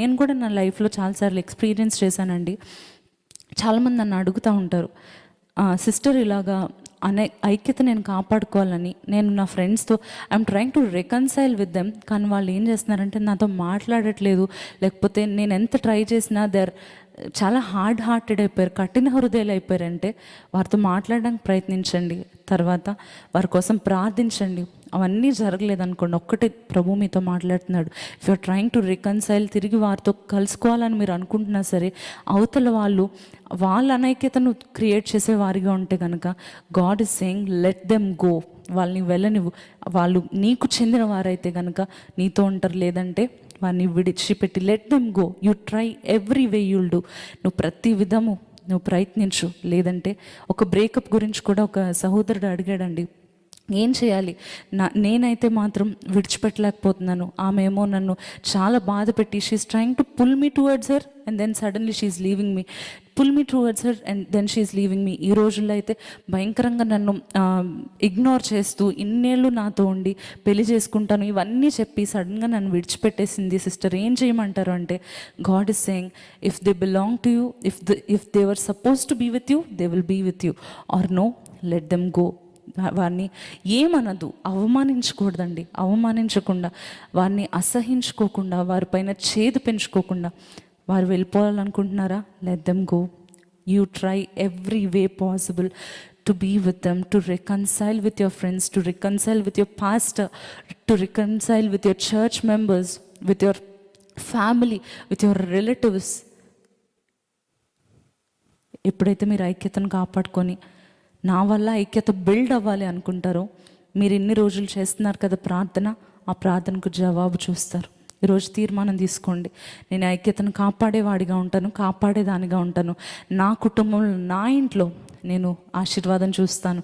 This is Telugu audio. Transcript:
నేను కూడా నా లైఫ్లో చాలాసార్లు ఎక్స్పీరియన్స్ చేశానండి. చాలామంది నన్ను అడుగుతూ ఉంటారు, సిస్టర్ ఇలాగా ఐక్యత నేను కాపాడుకోవాలని నేను నా ఫ్రెండ్స్తో I'm trying to reconcile with them, కానీ వాళ్ళు ఏం చేస్తున్నారంటే నాతో మాట్లాడట్లేదు, లేకపోతే నేను ఎంత ట్రై చేసినా చాలా హార్డ్ హార్టెడ్ అయిపోయారు, కఠిన హృదయాలు అయిపోయారంటే వారితో మాట్లాడడానికి ప్రయత్నించండి. తర్వాత వారి కోసం ప్రార్థించండి. అవన్నీ జరగలేదనుకోండి, ఒక్కటే ప్రభు మీతో మాట్లాడుతున్నాడు. If you're trying to reconcile, తిరిగి వారితో కలుసుకోవాలని మీరు అనుకుంటున్నా సరే, అవతల వాళ్ళ అనైక్యతను క్రియేట్ చేసే వారిగా ఉంటే కనుక God is saying let them go. వాళ్ళని వెళ్ళనివ్వు. వాళ్ళు నీకు చెందిన వారైతే కనుక నీతో ఉంటారు, లేదంటే వారిని విడిచిపెట్టి let them go. You try every way you'll do. నువ్వు ప్రతి విధము నువ్వు ప్రయత్నించు. లేదంటే ఒక బ్రేకప్ గురించి కూడా ఒక సహోదరుడు అడిగాడండి, ఏం చేయాలి, నేనైతే మాత్రం విడిచిపెట్టలేకపోతున్నాను, ఆమె ఏమో నన్ను చాలా బాధ పెట్టి she's trying to pull me towards her and then suddenly she's leaving me, pull me towards her and then she's leaving me. ఈ రోజుల్లో అయితే భయంకరంగా నన్ను ఇగ్నోర్ చేస్తూ ఇన్నేళ్ళు నాతో ఉండి పెళ్లి చేసుకుంటాను ఇవన్నీ చెప్పి సడన్గా నన్ను విడిచిపెట్టేసింది సిస్టర్, ఏం చేయమంటారు అంటే, God is saying if they belong to you, if they were supposed to be with you, they will be with you, or no, let them go. వారిని ఏమనదు, అవమానించకూడదండి. అవమానించకుండా, వారిని అసహించుకోకుండా, వారిపైన చేదు పెంచుకోకుండా, వారు వెళ్ళిపోవాలనుకుంటున్నారా, let them go. You try every way possible to be with them, to reconcile with your friends, to reconcile with your pastor, to reconcile with your church members, with your family, with your relatives. ఎప్పుడైతే మీరు ఐక్యతను కాపాడుకొని నా వల్ల ఐక్యత బిల్డ్ అవ్వాలి అనుకుంటారో, మీరు ఇన్ని రోజులు చేస్తున్నారు కదా ప్రార్థన, ఆ ప్రార్థనకు జవాబు చూస్తారు. ఈరోజు తీర్మానం తీసుకోండి, నేను ఐక్యతను కాపాడేవాడిగా ఉంటాను, కాపాడేదానిగా ఉంటాను. నా కుటుంబంలో, నా ఇంట్లో నేను ఆశీర్వాదం చూస్తాను.